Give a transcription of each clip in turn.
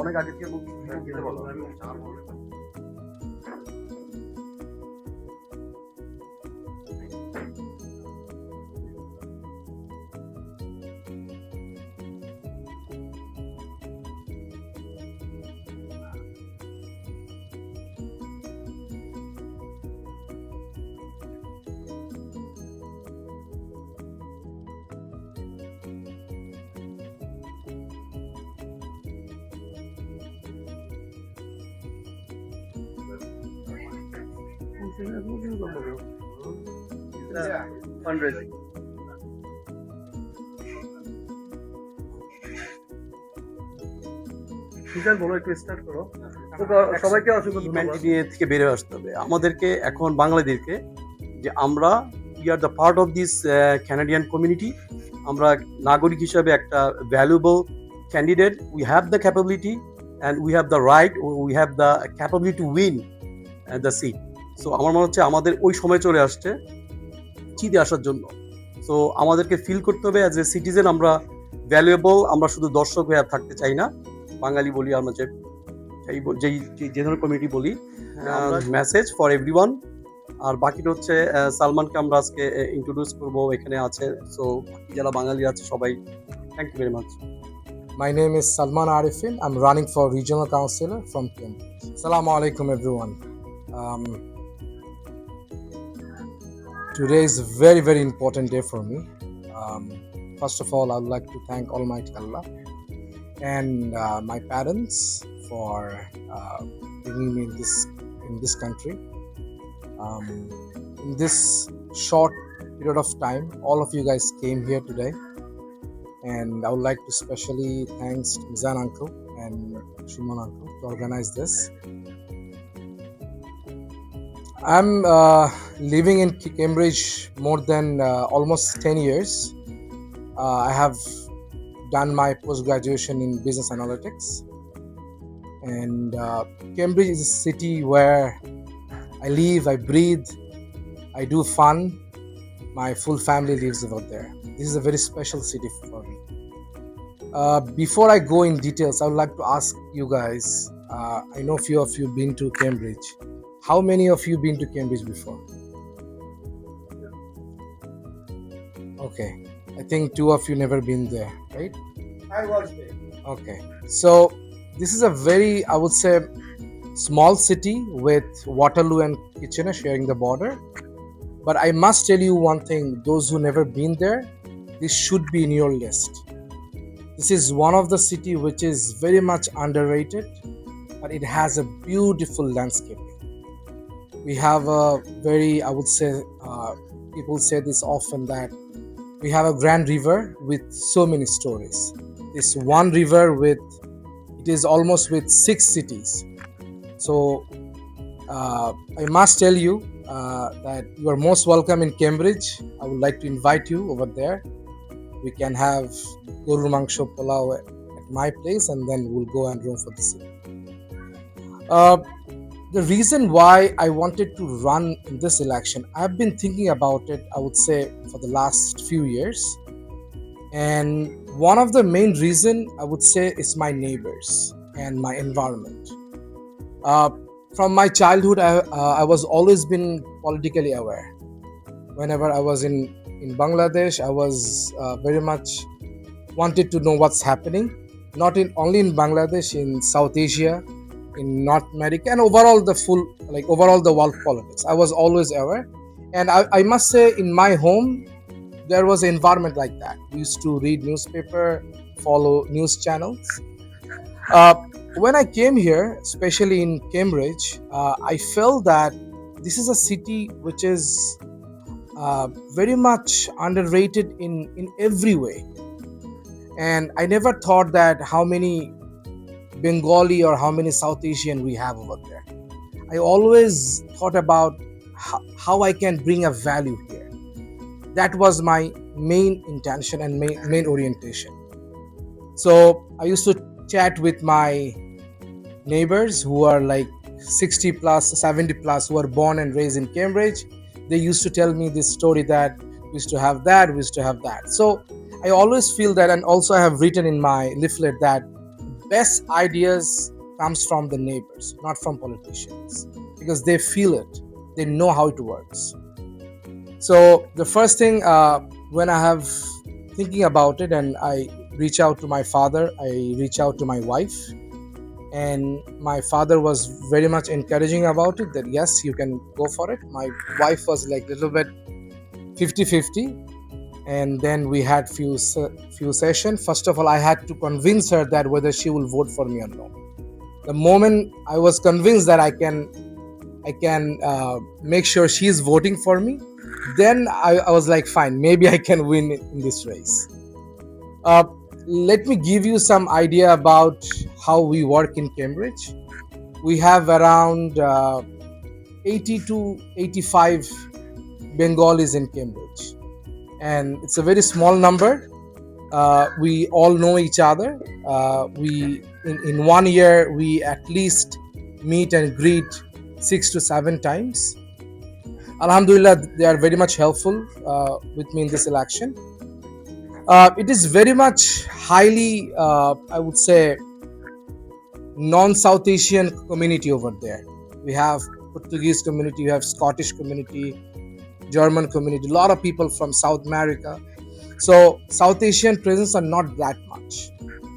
অনেক আগে থেকে যেতে বলো। Fundraising. সবাইকে অসংখ্য ধন্যবাদ। থেকে বের হয়ে আসতে হবে আমাদেরকে এখন বাংলাদেশকে, যে আমরা we are the part of this Canadian community. আমরা নাগরিক হিসাবে একটা valuable candidate. We have the capability and we have the right, we have the capability to win the seat. So আমার মনে হচ্ছে আমাদের ওই সময় চলে আসছে জিতে আসার জন্য। সো আমাদেরকে ফিল করতে হবে অ্যাজ এ সিটিজেন আমরা ভ্যালুয়েবল। আমরা শুধু দর্শক হয়ে থাকতে চাই না, বাঙালি বলি আমরা, যে ধরনের কমিউনিটি বলি। Message for everyone. আর বাকিটা হচ্ছে সালমানকে আমরা আজকে ইন্ট্রোডিউস করবো, এখানে আছে। সো বাকি যারা বাঙালি আছে সবাই, thank you very much. My name is Salman Arifin. I'm running for regional councillor from Cambridge. Assalamu alaikum everyone. Today is a very, very important day for me. First of all, I would like to thank Almighty Allah and my parents for bringing me in this country. In this short period of time, all of you guys came here today, and I would like to specially thank Mizan uncle and Shuman uncle to organize this. I'm living in Cambridge more than almost 10 years. I have done my post-graduation in business analytics, and Cambridge is a city where I live, I breathe, I do fun. My full family lives over there. This is a very special city for me. Before I go in details, I would like to ask you guys, I know few of you been to Cambridge. How many of you been to Cambridge before? Okay, I think two of you never been there, right? I was there. Okay, so this is a very, I would say, small city with Waterloo and Kitchener sharing the border. But I must tell you one thing, those who never been there, this should be in your list. This is one of the city which is very much underrated, but it has a beautiful landscaping. We have a very, I would say, people say this often, that we have a grand river with so many stories. This one river it is almost with 6 cities. So I must tell you that you are most welcome in Cambridge. I would like to invite you over there. We can have Guru Mangsho Pulao at my place, and then we'll go and roam for the city. The reason why I wanted to run in this election, I've been thinking about it, I would say, for the last few years. And one of the main reason, I would say, is my neighbors and my environment. From my childhood, I was always been politically aware. Whenever I was in Bangladesh, I was very much wanted to know what's happening, not only in Bangladesh, in South Asia, in North America, and overall the world politics. I was always aware, and I must say, in my home, there was an environment like that. We used to read newspaper, follow news channels. When I came here, especially in Cambridge, I felt that this is a city which is very much underrated in every way. And I never thought that how many Bengali or how many South Asian we have over there. I always thought about how I can bring a value here. That was my main intention and main orientation. So I used to chat with my neighbors who are like 60 plus, 70 plus, who are born and raised in Cambridge. They used to tell me this story that we used to have that, we used to have that. So I always feel that, and also I have written in my leaflet that best ideas comes from the neighbors, not from politicians, because they feel it, they know how it works. So the first thing when I have thinking about it, and I reach out to my father, I reach out to my wife, and my father was very much encouraging about it, that yes, you can go for it. My wife was like a little bit 50-50, and then we had few sessions. First of all, I had to convince her that whether she will vote for me or not. The moment I was convinced that I can make sure she's voting for me, then I was like, fine, maybe I can win in this race. Let me give you some idea about how we work in Cambridge. We have around 80 to 85 Bengalis in Cambridge, and it's a very small number. We all know each other. We in 1 year we at least meet and greet 6 to 7 times. Alhamdulillah, they are very much helpful with me in this election. It is very much highly, I would say, non-South Asian community over there. We have Portuguese community, we have Scottish community, German community, a lot of people from South America. So South Asian presence are not that much.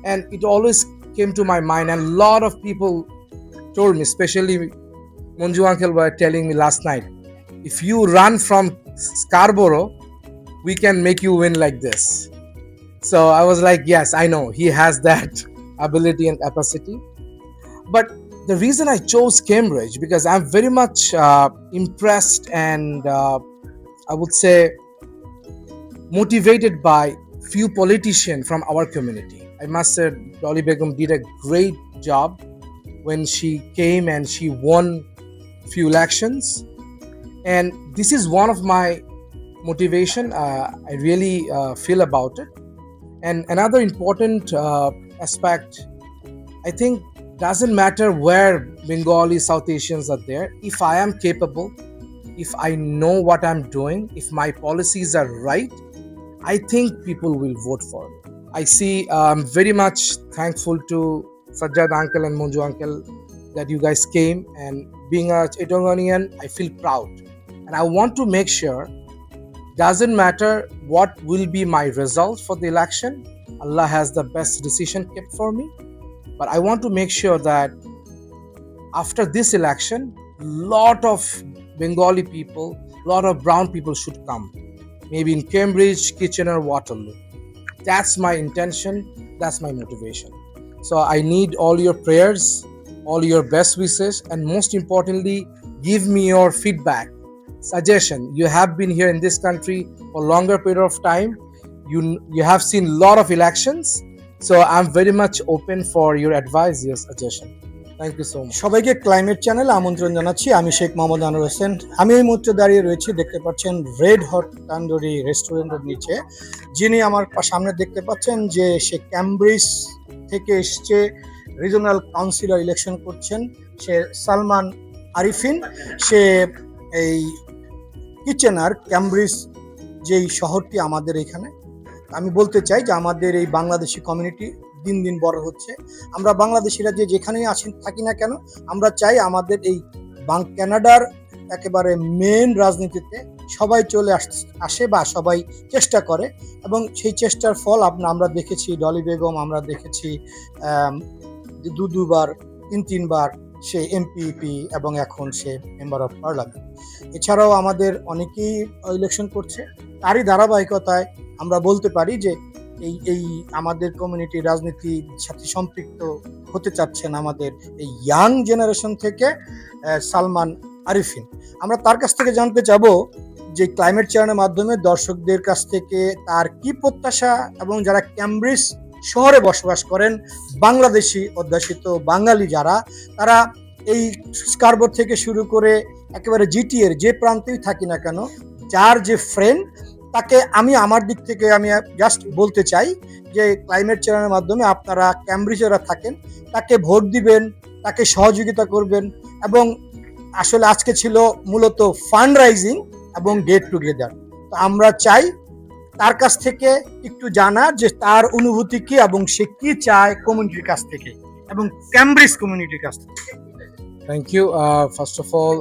And it always came to my mind, and a lot of people told me, especially Monju uncle were telling me last night, if you run from Scarborough, we can make you win like this. So I was like, yes, I know he has that ability and capacity. But the reason I chose Cambridge, because I'm very much impressed and I would say motivated by few politicians from our community. I must say Dolly Begum did a great job when she came and she won few elections. And this is one of my motivation I really feel about it. And another important aspect, I think, doesn't matter where Bengali, South Asians are there. If I am capable, if I know what I'm doing, if my policies are right, I think people will vote for me. I see, I'm very much thankful to Sajjad uncle and Monju uncle that you guys came, and being a Chittagonian, I feel proud. And I want to make sure, doesn't matter what will be my result for the election, Allah has the best decision kept for me. But I want to make sure that after this election, lot of Bengali people, lot of brown people should come. Maybe in Cambridge, Kitchener, Waterloo. That's my intention, that's my motivation. So I need all your prayers, all your best wishes, and most importantly, give me your feedback, suggestion. You have been here in this country for a longer period of time. You have seen a lot of elections. So I'm very much open for your advice, your suggestion. Thank you so much. সবাইকে climate চ্যানেলে আমন্ত্রণ জানাচ্ছি। আমি শেখ মোহাম্মদ আনোয়ার হোসেন। আমি এই মুহূর্তে দাঁড়িয়ে রয়েছি, দেখতে পাচ্ছেন রেড হট তান্দুরি রেস্টুরেন্টের নিচে। যিনি আমার সামনে দেখতে পাচ্ছেন যে সে ক্যামব্রিজ থেকে এসছে, রিজনাল কাউন্সিলর ইলেকশন করছেন, সে সালমান আরিফিন। সে এই কিচেনার ক্যামব্রিজ যেই শহরটি আমাদের এখানে, আমি বলতে চাই যে আমাদের এই বাংলাদেশি কমিউনিটি দিন দিন বড় হচ্ছে। আমরা বাংলাদেশিরা যে যেখানেই থাকি না কেন, আমরা চাই আমাদের এই কানাডার একেবারে মেন রাজনীতিতে সবাই চলে আসে বা সবাই চেষ্টা করে, এবং সেই চেষ্টার ফল আমরা দেখেছি। ডলি বেগম আমরা দেখেছি দুবার 3বার সে এমপিপি এবং এখন সে মেম্বার অফ পার্লামেন্ট। এছাড়াও আমাদের অনেকেই ইলেকশন করছে। তারই ধারাবাহিকতায় আমরা বলতে পারি যে এই আমাদের কমিউনিটি রাজনীতির সাথে সম্পৃক্ত হতে চাচ্ছেন আমাদের এই ইয়াং জেনারেশন থেকে সালমান আরিফিন। আমরা তার কাছ থেকে জানতে চাবো যে ক্লাইমেট চেয়ারের মাধ্যমে দর্শকদের কাছ থেকে তার কি প্রত্যাশা, এবং যারা ক্যামব্রিজ শহরে বসবাস করেন, বাংলাদেশি অধ্যাসিত বাঙালি যারা, তারা এই স্কারবোর থেকে শুরু করে একেবারে জিটিএর যে প্রান্তেই থাকি না কেন, যার যে ফ্রেন্ড, তাকে আমি আমার দিক থেকে আমি জাস্ট বলতে চাই যে ক্লাইমেট চেয়ারের মাধ্যমে আপনারা ক্যামব্রিজেরা থাকেন, তাকে ভোট দিবেন, তাকে সহযোগিতা করবেন। এবং আসলে আজকে ছিল মূলত ফান্ড রাইজিং এবং গেট টুগেদার। তো আমরা চাই তার কাছ থেকে একটু জানা যে তার অনুভূতি কি এবং সে কি চায় কমিউনিটির কাছ থেকে এবং ক্যামব্রিজ কমিউনিটির কাছ থেকে। Thank you. First of all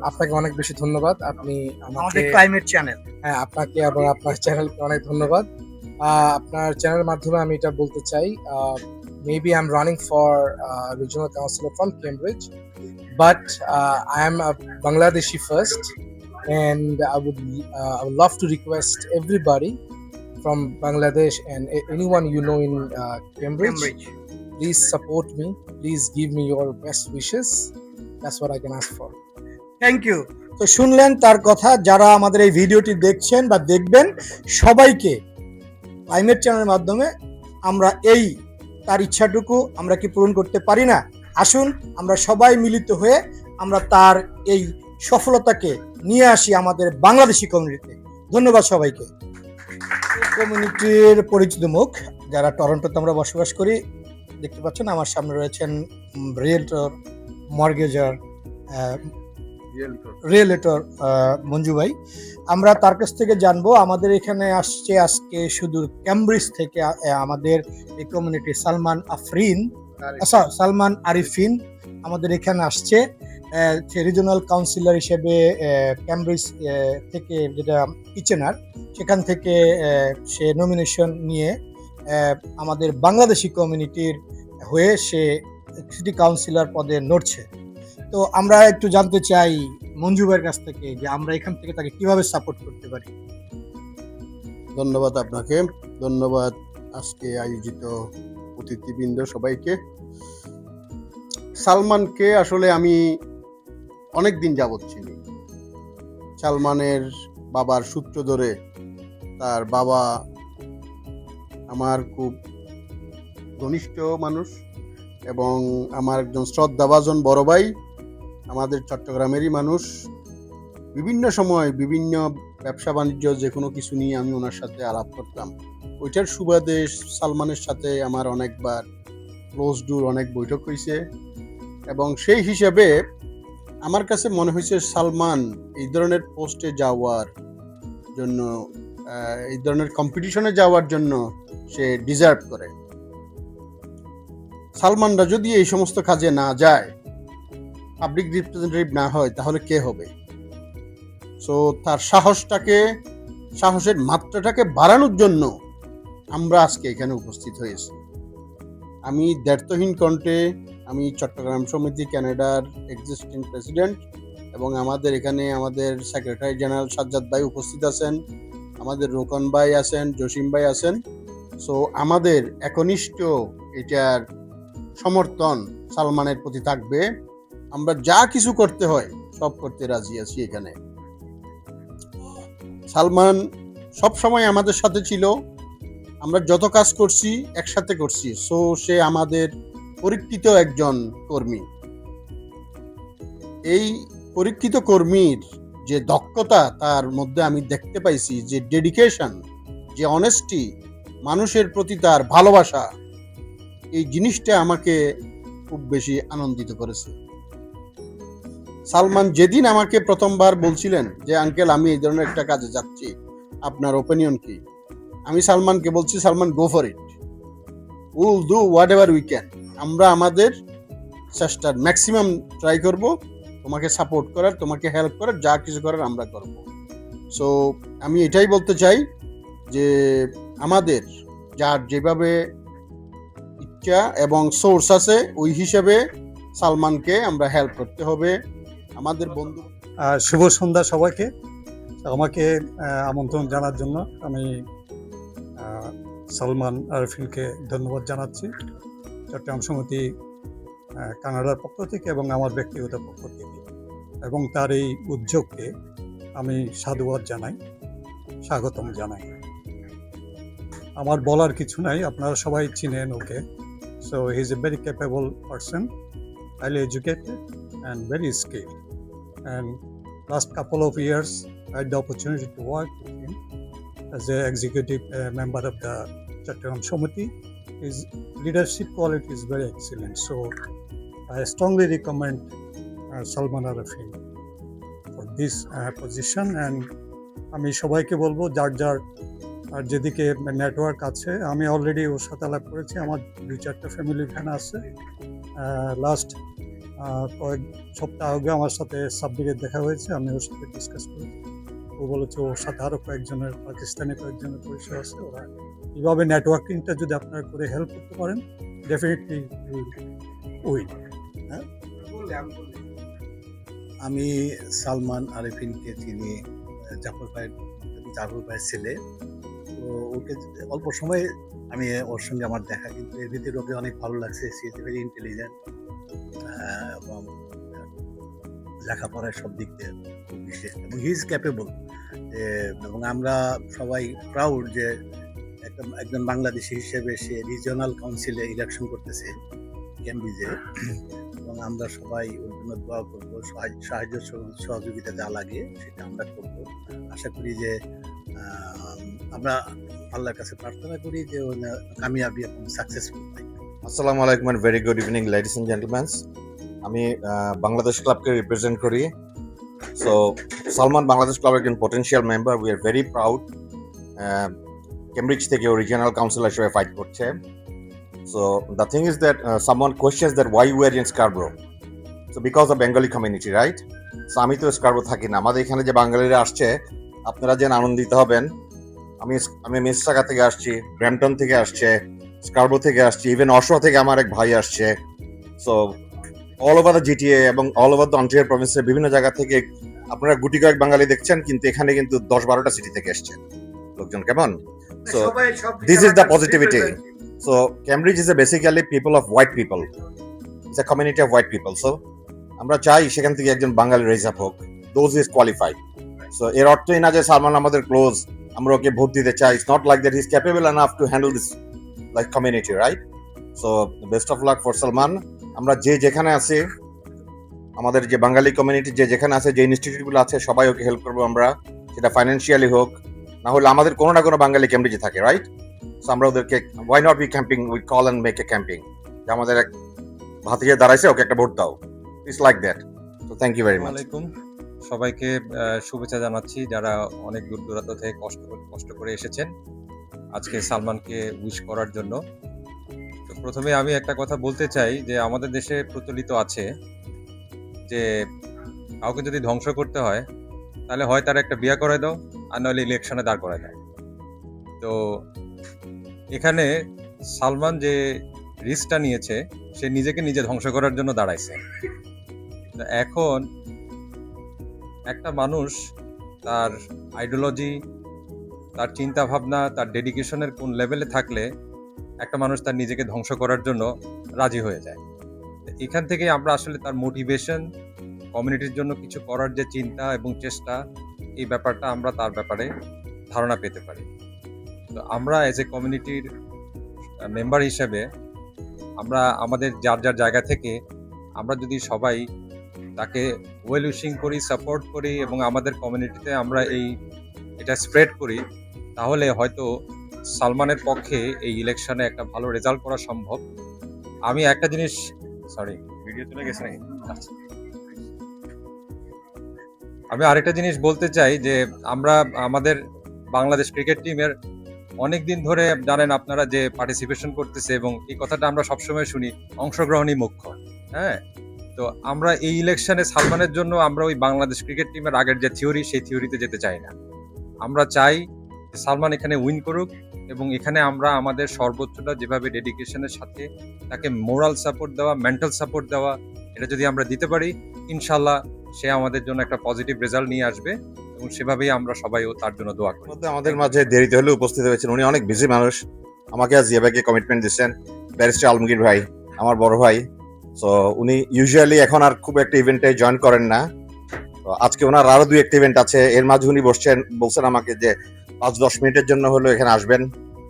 আপনাকে অনেক বেশি ধন্যবাদ। আপনি আমাদের আমাকে ক্লাইমেট চ্যানেল। হ্যাঁ, আপনাকে এবং আপনার চ্যানেলকে অনেক ধন্যবাদ। আপনার চ্যানেলের মাধ্যমে আমি এটা বলতে চাই, maybe I'm running for regional councillor from Cambridge, but I am a Bangladeshi first, and I would love to request everybody from Bangladesh and anyone you know in Cambridge, please support me, please give me your best wishes. That's what I can ask for. Thank you. তো শুনলেন তার কথা। যারা আমাদের এই ভিডিওটি দেখছেন বা দেখবেন সবাইকে ক্লাইমেট চ্যানেলের মাধ্যমে আমরা এই তার ইচ্ছাটুকু আমরা কি পূরণ করতে পারি না? আসুন আমরা সবাই মিলিত হয়ে আমরা তার এই সফলতাকে নিয়ে আসি আমাদের বাংলাদেশি কমিউনিটিতে। ধন্যবাদ সবাইকে। কমিউনিটির পরিচিত মুখ যারা টরন্টোতে আমরা বসবাস করি, দেখতে পাচ্ছেন আমার সামনে রয়েছেন রিয়েলটর, মর্গেজার, রিয়েলেটর মঞ্জু ভাই। আমরা তার কাছ থেকে জানবো আমাদের এখানে আসছে আজকে শুধু ক্যামব্রিজ থেকে আমাদের এই কমিউনিটি সালমান আরিফিন আমাদের এখানে আসছে রিজনাল কাউন্সিলর হিসেবে ক্যামব্রিজ থেকে, যেটা কিচেনার, সেখান থেকে সে নমিনেশন নিয়ে আমাদের বাংলাদেশি কমিউনিটির হয়ে সে সিটি কাউন্সিলর পদে লড়ছে। তো আমরা একটু জানতে চাই মঞ্জু ভাইয়ের কাছ থেকে যে আমরা এখান থেকে তাকে কিভাবে সাপোর্ট করতে পারি। ধন্যবাদ আপনাকে, ধন্যবাদ আজকে আয়োজিত অতিথিবৃন্দ সবাইকে। সালমানকে আসলে আমি অনেক দিন যাবৎ চিনি। সালমানের বাবার সূত্র ধরে, তার বাবা আমার খুব ঘনিষ্ঠ মানুষ এবং আমার একজন শ্রদ্ধাভাজন বড় ভাই, আমাদের চট্টগ্রামেরই মানুষ। বিভিন্ন সময় বিভিন্ন ব্যবসা বাণিজ্য যে কোনো কিছু নিয়ে আমি ওনার সাথে আলাপ করতাম। ওইটার সুবাদে সালমানের সাথে আমার অনেকবার ক্লোজ ডোর অনেক বৈঠক হয়েছে এবং সেই হিসাবে আমার কাছে মনে হয়েছে সালমান এই ধরনের পোস্টে যাওয়ার জন্য, এই ধরনের কম্পিটিশনে যাওয়ার জন্য সে ডিজার্ভ করে। সালমানরা যদি এই সমস্ত কাজে না যায়, পাবলিক রিপ্রেজেন্টেটিভ না হয়, তাহলে কে হবে? সো তার সাহসের মাত্রাটাকে বাড়ানোর জন্য আমরা আজকে এখানে উপস্থিত হয়েছি। আমি দ্ব্যর্থহীন কণ্ঠে, আমি চট্টগ্রাম সমিতি ক্যানাডার এক্সিস্টিং প্রেসিডেন্ট এবং আমাদের এখানে আমাদের সেক্রেটারি জেনারেল সাজ্জাদ ভাই উপস্থিত আছেন, আমাদের রোকন ভাই আছেন, জসিম ভাই আছেন। সো আমাদের একনিষ্ঠ এটার সমর্থন সালমানের প্রতি থাকবে। আমরা যা কিছু করতে হয় সব করতে রাজি আছি এখানে। সালমান সবসময় আমাদের সাথে ছিল, আমরা যত কাজ করছি একসাথে করছি। সো সে আমাদের পরীক্ষিত একজন কর্মী। এই পরীক্ষিত কর্মীর যে দক্ষতা তার মধ্যে আমি দেখতে পাইছি, যে ডেডিকেশন, যে অনেস্টি, মানুষের প্রতি তার ভালোবাসা, এই জিনিসটা আমাকে খুব বেশি আনন্দিত করেছে। সালমান যেদিন আমাকে প্রথমবার বলছিলেন যে আঙ্কেল আমি এই ধরনের একটা কাজে যাচ্ছি, আপনার ওপিনিয়ন কি, আমি সালমানকে বলছি, Salman go for it, will do what ever we can. আমরা আমাদের চেষ্টার ম্যাক্সিমাম ট্রাই করব তোমাকে সাপোর্ট করার, তোমাকে হেল্প করার, যা কিছু করার আমরা করব। সো আমি এটাই বলতে চাই যে আমাদের যার যেভাবে ইচ্ছা এবং সোর্স আছে ওই হিসেবে সালমানকে আমরা হেল্প করতে হবে। আমাদের বন্ধু, শুভ সন্ধ্যা সবাইকে। আমাকে আমন্ত্রণ জানার জন্য আমি সালমান আরিফিনকে ধন্যবাদ জানাচ্ছি চট্টগ্রাম সমিতি কানাডার পক্ষ থেকে এবং আমার ব্যক্তিগত পক্ষ থেকে, এবং তার এই উদ্যোগকে আমি সাধুবাদ জানাই, স্বাগতম জানাই। আমার বলার কিছু নাই, আপনারা সবাই চিনেন okay. So he is a very capable person, highly educated and very skilled. And last couple of years, I had the opportunity to work with him as an executive member of the Chattanam Samiti. His leadership quality is very excellent. So I strongly recommend Salman Arifin for this position. And আমি সবাইকে বলবো যার যার আর যেদিকে network আছে, আমি already ওর সাথে আলাপ করেছি। আমার 2-4টা ফ্যামিলি এখানে আছে। লাস্ট কয়েক সপ্তাহ আগে আমার সাথে সাব্বিরের দেখা হয়েছে, আমি ওর সাথে ডিসকাস করেছি। ও বলেছে ওর সাথে আরও কয়েকজনের, পাকিস্তানি কয়েকজনের পরিচয় আছে। ওরা এইভাবে নেটওয়ার্কিংটা যদি আপনারা করে হেল্প করতে পারেন, ডেফিনেটলি উইন। আমি সালমান আরেফিনকে চিনি, জাফর ভাইয়ের ছেলে। তো ওকে অল্প সময়ে আমি ওর সঙ্গে আমার দেখা, কিন্তু এর ভিতরে ওকে অনেক ভালো লাগছে। সি ইজ ভেরি ইন্টেলিজেন্ট এবং লেখাপড়ার সব দিক দিয়ে খুব বিশেষ, এবং হি ইজ ক্যাপেবল। এবং আমরা সবাই প্রাউড যে একজন বাংলাদেশি হিসেবে সে রিজিওনাল কাউন্সিলে ইলেকশন করতেছে কেমব্রিজে, এবং আমরা সবাই ওর জন্য দোয়া করবো। সাহায্য সহযোগিতা যা লাগে সেটা আমরা করব। আশা করি যে আমরা আল্লাহর কাছে প্রার্থনা করি যে ও কামিয়াবি এবং সাকসেসফুল হয়। আসসালামু আলাইকুম and very good evening ladies and gentleman. আমি বাংলাদেশ ক্লাবকে রিপ্রেজেন্ট করি। সো সালমান বাংলাদেশ ক্লাব একজন potential member. We are very proud. Cambridge থেকে ও রিজিওনাল কাউন্সিলর হিসেবে ফাইট করছে। So the thing is that someone questions that why we are in Scarborough. So because of Bengali community, right? So আমি তো স্কারবো থাকি না। আমাদের এখানে যে বাঙালিরা আসছে, আপনারা যেন আনন্দিত হবেন। আমি মিসসাগা থেকে আসছি, ব্র্যাম্পটন থেকে আসছে, স্কারবো থেকে আসছি, ইভেন অশো থেকে আমার এক ভাই আসছে। So all over the GTA এবং অল ওভার দ্য অন্টারিও প্রভিন্সের বিভিন্ন জায়গা থেকে আপনারা গুটি কয়েক বাঙালি দেখছেন, কিন্তু এখানে কিন্তু 10-12টা সিটি থেকে এসছে লোকজন। কেমন? So this is the positivity. So Cambridge is basically people of white people. It's a community of white people. So আমরা চাই সেখান থেকে একজন বাঙালি রেজ আপ হোক, those is qualified. So এর অর্থই না যে সালমান আমাদের ক্লোজ, আমরা ওকে ভোট দিতে চাই। It's not like that. He's capable enough to handle this like community, right? So best of luck for Salman. আমরা যে যেখানে আছি, আমাদের যে বাঙালি কমিউনিটি যে যেখানে আছে, যে ইনস্টিটিউটগুলো আছে, সবাই ওকে হেল্প করবো আমরা, সেটা ফাইন্যান্সিয়ালি হোক, না হলে আমাদের কোনো না কোনো বাঙালি ক্যামব্রিজে থাকে, রাইট? সো আমরা ওদেরকে why not be camping, we call and make a camping, যে আমাদের এক ভাতিজা দাঁড়াইছে, ওকে একটা ভোট দাও। It's like that. So thank you very much. আসসালামু আলাইকুম, সবাইকে শুভেচ্ছা জানাচ্ছি যারা অনেক দূর দূরান্ত থেকে কষ্ট করে এসেছেন আজকে সালমানকে উইশ করার জন্য। তো প্রথমে আমি একটা কথা বলতে চাই যে আমাদের দেশে প্রচলিত আছে যে কাউকে যদি ধ্বংস করতে হয় তাহলে হয় তার একটা বিয়ে করায় দাও, আর নইলে ইলেকশনে দাঁড় করায় দাও। তো এখানে সালমান যে রিস্কটা নিয়েছে, সে নিজেকে নিজে ধ্বংস করার জন্য দাঁড়াইছে। তো এখন একটা মানুষ তার আইডিওলজি, তার চিন্তা ভাবনা, তার ডেডিকেশনের কোন লেভেলে থাকলে একটা মানুষ তার নিজেকে ধ্বংস করার জন্য রাজি হয়ে যায়। এখান থেকে আমরা আসলে তার মোটিভেশন, কমিউনিটির জন্য কিছু করার যে চিন্তা এবং চেষ্টা, এই ব্যাপারটা আমরা তার ব্যাপারে ধারণা পেতে পারি। তো আমরা এজ এ কমিউনিটির মেম্বার হিসেবে আমরা আমাদের যার যার জায়গা থেকে আমরা যদি সবাই তাকে ওয়েল উইশিং করি, সাপোর্ট করি এবং আমাদের কমিউনিটিতে আমরা এটা স্প্রেড করি, তাহলে হয়তো সালমানের পক্ষে এই ইলেকশনে একটা ভালো রেজাল্ট করা সম্ভব। আমি একটা জিনিস, ভিডিও চলে গেছে নাকি? আমি আরেকটা জিনিস বলতে চাই যে আমরা আমাদের বাংলাদেশ ক্রিকেট টিমের অনেক দিন ধরে জানেন আপনারা যে পার্টিসিপেশন করতেছে, এবং এই কথাটা আমরা সবসময় শুনি, অংশগ্রহণই মুখ্য। হ্যাঁ, তো আমরা এই ইলেকশনে সালমানের জন্য আমরা ওই বাংলাদেশ ক্রিকেট টিমের আগের যে থিওরি, সেই থিওরিতে যেতে চাই না। আমরা চাই যে সালমান এখানে উইন করুক, এবং এখানে আমরা আমাদের সর্বোচ্চটা যেভাবে ডেডিকেশনের সাথে তাকে মোরাল সাপোর্ট দেওয়া, মেন্টাল সাপোর্ট দেওয়া, এটা যদি আমরা দিতে পারি, ইনশাল্লাহ সে আমাদের জন্য একটা পজিটিভ রেজাল্ট নিয়ে আসবে, এবং সেভাবেই আমরা সবাইও তার জন্য দোয়া করি। আমাদের মাঝে দেরিতে হলেও উপস্থিত হয়েছেন, উনি অনেক বিজি মানুষ। আমাকে আজ জিয়াবাইকে কমিটমেন্ট দিচ্ছেন, ব্যারিস্টার আলমগীর ভাই আমার বড় ভাই। সো উনি ইউজুয়ালি এখন আর খুব একটা ইভেন্টে জয়েন করেন না। তো আজকে ওনার আরো 2-1 ইভেন্ট আছে, এর মাঝে উনি বলছেন আমাকে যে 5-10 মিনিটের জন্য হলেও এখানে আসবেন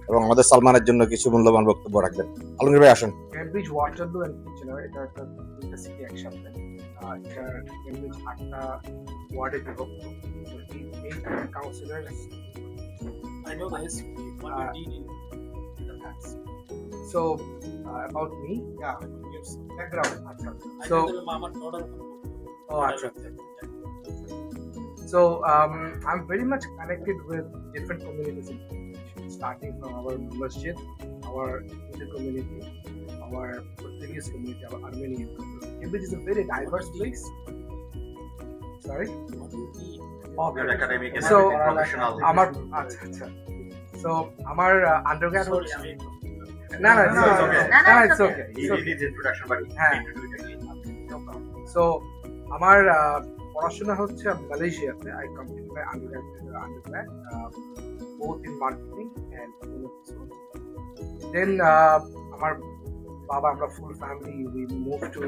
এবং আমাদের সালমানের জন্য কিছু মূল্যবান বক্তব্য রাখবেন। আলমগীর ভাই আসেন। ক্যামব্রিজ, ওয়াটারলু এন্ড কিচেনার, এটা একটা তিনটা সিটি একসাথে। এটা ক্যামব্রিজ 8টা ওয়ার্ডে বিভক্ত। এই councillor I know this, what you did in the past. So about me, yeah, background. So So I'm very much connected with different communities in Bangladesh. starting from our masjid, our Hindu community, our Portuguese community, our Armenian community. Cambridge is a very diverse place. Sorry? Your academic and So, professional. আমার আচ্ছা আচ্ছা so আমার undergrad হচ্ছে না না No, it's okay. না it's okay He did his introduction, but he হ্যাঁ। need to do it again. So আমার পড়াশোনা হচ্ছে মালয়েশিয়াতে I complete my undergrad both in marketing and then আমার বাবা আমরা full family we moved to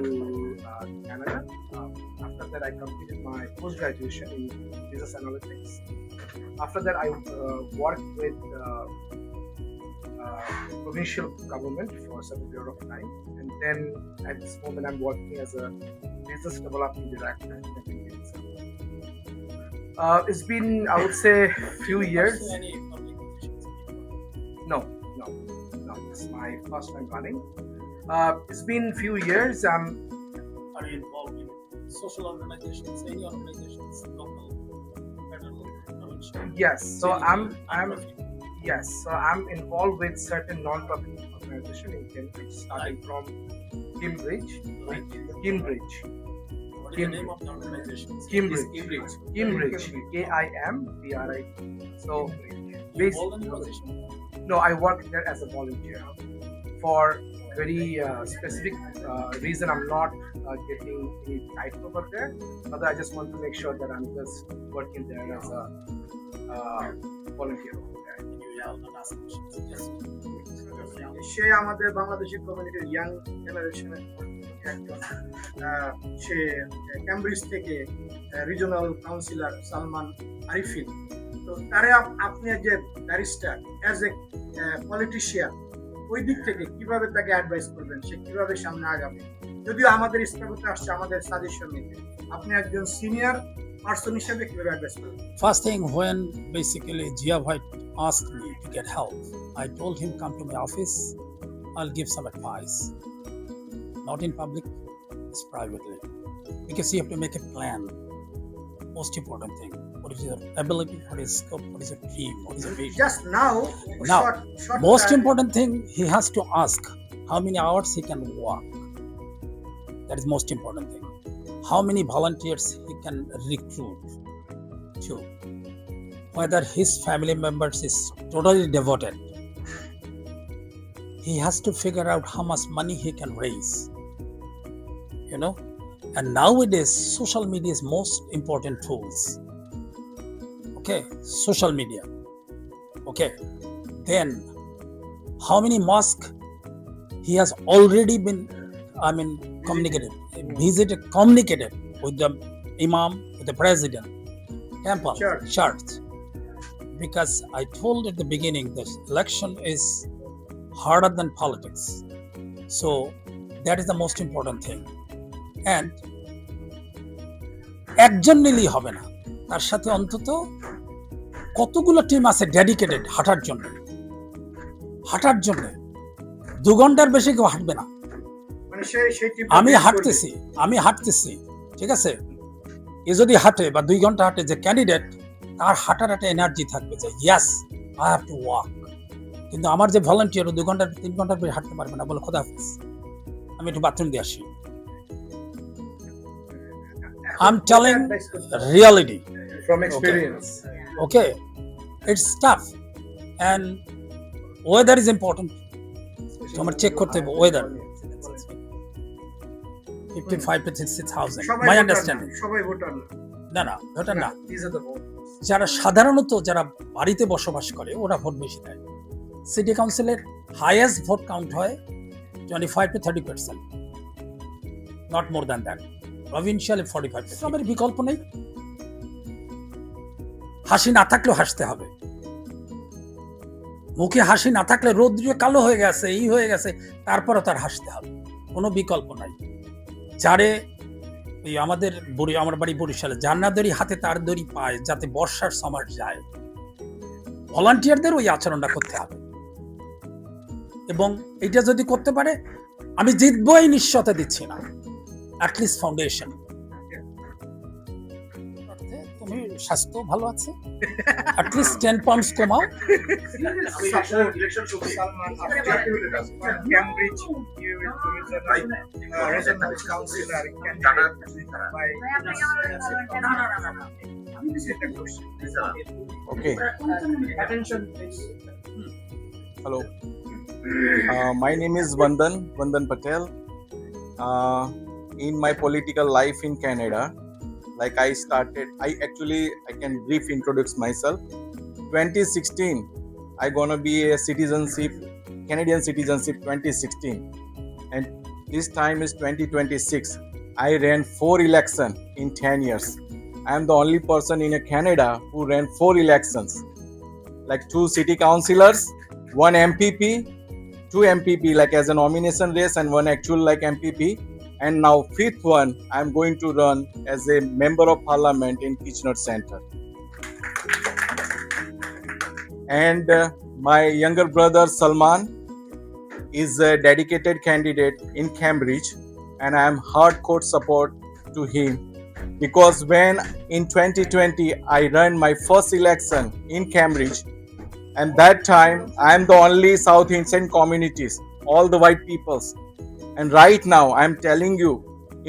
Canada. After that I completed my post graduation in business analytics. After that I worked with provincial government for some period of time, and then at this moment I'm working as a business development director. It's been, I would say, few years. No. It's my first time running. It's been few years. Are you involved in social organizations, any organizations, local, federal, provincial? Yes. So I'm Non-profit? yes. So I'm involved with certain non-profit organization in Cambridge, starting from Cambridge. Cambridge. What is the name of the organization? Cambridge. Cambridge. Cambridge. KIMBRID. So You involved in the organization? no, I work there as a volunteer for very specific reason. I'm not getting any title over there, but I just want to make sure that I'm just working there as a volunteer over there. You have not asked questions. Just সে আমাদের বাংলাদেশি কমিউনিটির young জেনারেশনের একজন সে Cambridge থেকে regional councillor Salman Arifin. তো তারে আপনি যে barrister as a politician ওই দিক থেকে কিভাবে তাকে অ্যাডভাইস করবেন, সে কিভাবে সামনে আগাবে? যদিও আমাদের স্থাপত্যে আসছে আমাদের সাজেশন নিতে, আপনি একজন সিনিয়র পার্সন হিসেবে কিভাবে অ্যাডভাইস করবেন? first thing, when basically Jia White asked me to get help, I told him come to my office, I'll give some advice. Not in public, it's privately. Because you have to make a plan. Most important thing. What is your ability? What is scope? What is your dream? What is your vision? Just now Now, short Most time. important thing, he has to ask how many hours he can walk. That is most important thing. How many volunteers he can recruit to. Whether his family members is totally devoted. He has to figure out how much money he can raise. You know? And nowadays, social media is most important tools. Okay, social media. Okay, then how many mosques he has already been, communicated with the imam, with the president, temple, church. Because I told at the beginning, this election is harder than politics. So that is the most important thing. And একজন নিলেই হবে না, তার সাথে অন্তত কতগুলো team আছে dedicated হাঁটার জন্য 2 ঘন্টার বেশি কেউ হাঁটবে না। মানে সে কি আমি হাঁটতেছি ঠিক আছে, এ যদি হাঁটে বা 2 ঘন্টা হাঁটে, যে ক্যান্ডিডেট তার হাঁটার একটা এনার্জি থাকবে যে yes I have to walk. কিন্তু আমার যে ভলান্টিয়ার 2 ঘন্টা 3 ঘন্টার বেশি হাঁটতে পারবে না, বলে খোদা হাফেজ আমি একটু বাথরুম দিয়ে আসি। I'm telling reality. From experience. Okay, it's tough, and weather is important. তোমার চেক করতে হবে ওয়েদার 55 to 60,000. My understanding. সবাই ভোটার না ভোটার না, These are the voters. যারা সাধারণত যারা বাড়িতে বসবাস করে ওরা ভোট বেশি দেয়। সিটি কাউন্সিলের হাইয়েস্ট ভোট কাউন্ট হয় 25 to 30%, not more than that. প্রভিনশিয়ালে 45%. সবের বিকল্প নেই, হাসি না থাকলেও হাসতে হবে, মুখে হাসি না থাকলে রৌদ্র কালো হয়ে গেছে, এই হয়ে গেছে, তারপরও তার হাসতে হবে, কোনো বিকল্প নাই। যারে এই আমার বাড়ি বরিশালে, যার না দড়ি হাতে তার দড়ি পায়, যাতে বর্ষার সময় যায়, ভলান্টিয়ারদের ওই আচরণটা করতে হবে। এবং এটা যদি করতে পারে, আমি জিতবই নিশ্চয়তা দিচ্ছি না, অ্যাটলিস্ট ফাউন্ডেশন তুমি স্বাস্থ্য ভালো আছে, অ্যাটলিস্ট 10 পাউন্ডস কমাও। Cambridge regional councillor Okay. Attention, please. Hello. My name is Vandan Patel. In my political life in Canada, like I can brief introduce myself. 2016, I gonna be a Canadian citizenship 2016. And this time is 2026. I ran 4 elections in 10 years. I am the only person in Canada who ran 4 elections. Like 2 city councillors, 1 MPP, 2 MPP like as a nomination race and 1 actual like MPP. And now 5th one, I am going to run as a member of parliament in Kitchener Centre. And my younger brother Salman is a dedicated candidate in Cambridge, and I am hardcore support to him because when in 2020 I ran my first election in Cambridge, and that time I am the only South Asian communities, all the white peoples. And right now I am telling you,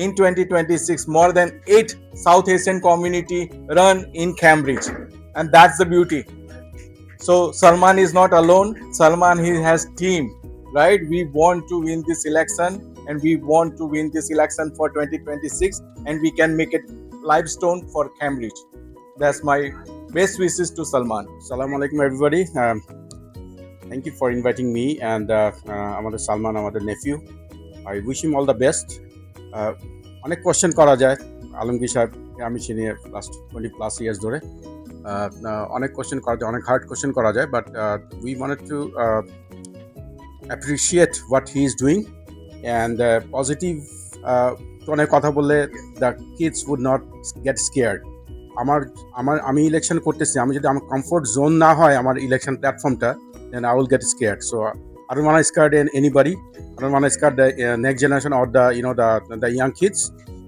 in 2026 more than 8 South Asian community run in Cambridge, and that's the beauty. So Salman is not alone. Salman, he has team, right? We want to win this election, and we want to win this election for 2026, and we can make it limestone for Cambridge. That's my best wishes to Salman. Assalamu alaikum everybody. Thank you for inviting me and আমাদের সালমান, আমাদের nephew. I wish him all the best. অনেক question করা যায় আলমগীর সাহেবকে আমি চিনি last 20+ years ধরে। অনেক কোশ্চেন করা যায়, অনেক হার্ড কোশ্চেন করা যায়, but we wanted to appreciate what he is doing and positive টোনে কথা বললে the kids would not get scared. আমি ইলেকশন করতেছি, আমি যদি আমার কমফোর্ট জোন না হয় আমার ইলেকশন প্ল্যাটফর্মটা, then I will get scared. So I don't want to scare anybody. I don't want to scare the next generation or the young kids.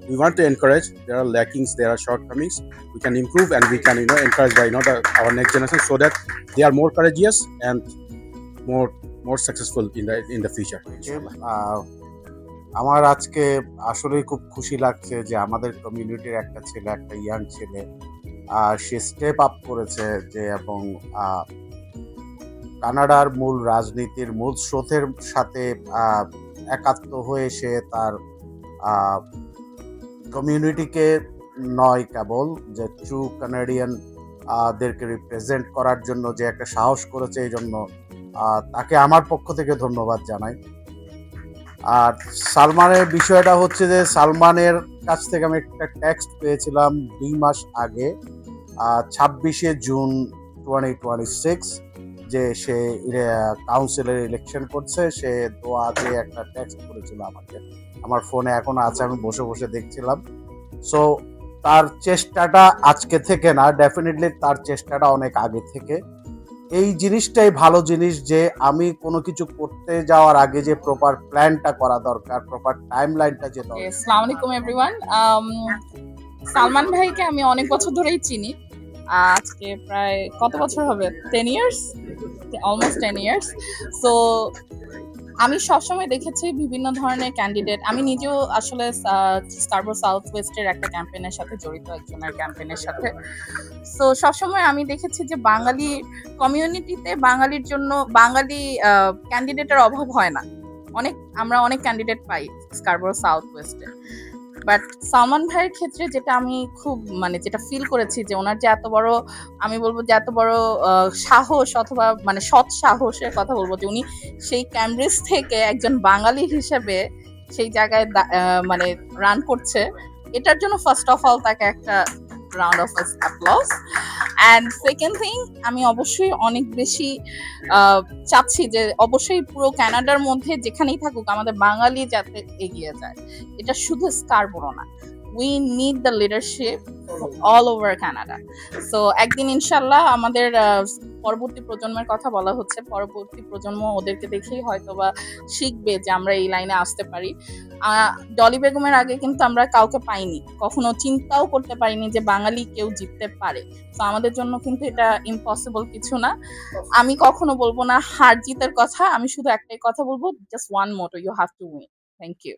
We want to encourage. There are lackings, there are shortcomings. We can improve and we can encourage by our next generation so that they are more courageous and more successful in the future. আমার আজকে আসলে খুব খুশি লাগছে যে আমাদের কমিউনিটির একটা ছেলে, একটা ইয়াং ছেলে, সে স্টেপ আপ করেছে যে এবং কানাডার মূল রাজনীতির মূল স্রোতের সাথে একাত্ম হয়ে সে তার কমিউনিটিকে নয় কেবল যে ট্রু কানাডিয়ান দেরকে রিপ্রেজেন্ট করার জন্য যে একটা সাহস করেছে, এই জন্য তাকে আমার পক্ষ থেকে ধন্যবাদ জানাই। আর সালমানের বিষয়টা হচ্ছে যে সালমানের কাছ থেকে আমি একটা টেক্সট পেয়েছিলাম 2 মাস আগে, 26শে জুন 2026, যে সে কাউন্সিলের ইলেকশন করছে। সে দোয়া দিয়ে একটা টেক্সট করেছিল আমাকে, আমার ফোনে এখন আছে, আমি বসে বসে দেখছিলাম। সো তার চেষ্টাটা আজকে থেকে না, ডেফিনেটলি তার চেষ্টাটা অনেক আগে থেকে। এই জিনিসটাই ভালো জিনিস যে আমি কোনো কিছু করতে যাওয়ার আগে যে প্রপার প্ল্যানটা করা দরকার, প্রপার টাইম লাইনটা যে দরকার। আসসালামু আলাইকুম এভরিওয়ান। সালমান ভাইকে আমি অনেক বছর ধরেই চিনি, আজকে প্রায় কত বছর হবে, 10 ইয়ার্স, অলমোস্ট 10 ইয়ার্স। সো আমি সবসময় দেখেছি বিভিন্ন ধরনের ক্যান্ডিডেট। আমি নিজেও আসলে স্কারবোরো সাউথ ওয়েস্টের একটা ক্যাম্পেইনের সাথে জড়িত, একজনের ক্যাম্পেইনের সাথে। সো সবসময় আমি দেখেছি যে বাঙালি কমিউনিটিতে বাঙালির জন্য বাঙালি ক্যান্ডিডেটের অভাব হয় না। আমরা অনেক ক্যান্ডিডেট পাই স্কারবোরো সাউথ ওয়েস্টে, বাট সালমান ভাইয়ের ক্ষেত্রে যেটা আমি খুব যেটা ফিল করেছি যে ওনার যে এত বড়, আমি বলবো যে এত বড় সাহস অথবা সৎ সাহসের কথা বলবো, যে উনি সেই ক্যামব্রিজ থেকে একজন বাঙালি হিসেবে সেই জায়গায় রান করছে, এটার জন্য ফার্স্ট অফ অল তাকে একটা round of applause. And second thing, আমি অবশ্যই অনেক বেশি চাচ্ছি যে অবশ্যই পুরো কানাডার মধ্যে যেখানেই থাকুক আমাদের বাঙালি যাতে এগিয়ে যায়। এটা শুধু স্কারবোরো না, we need the leadership all over Canada. So একদিন ইনশাল্লাহ আমাদের পরবর্তী প্রজন্মের কথা বলা হচ্ছে, পরবর্তী প্রজন্ম ওদেরকে দেখেই হয়তো বা শিখবে যে আমরা এই লাইনে আসতে পারি। ডলি বেগমের আগে কিন্তু আমরা কাউকে পাইনি, কখনো চিন্তাও করতে পারিনি যে বাঙালি কেউ জিততে পারে। তো আমাদের জন্য কিন্তু এটা ইম্পসিবল কিছু না। আমি কখনো বলবো না হার জিতের কথা, আমি শুধু একটাই কথা বলবো, just one motto, you have to win. Thank you.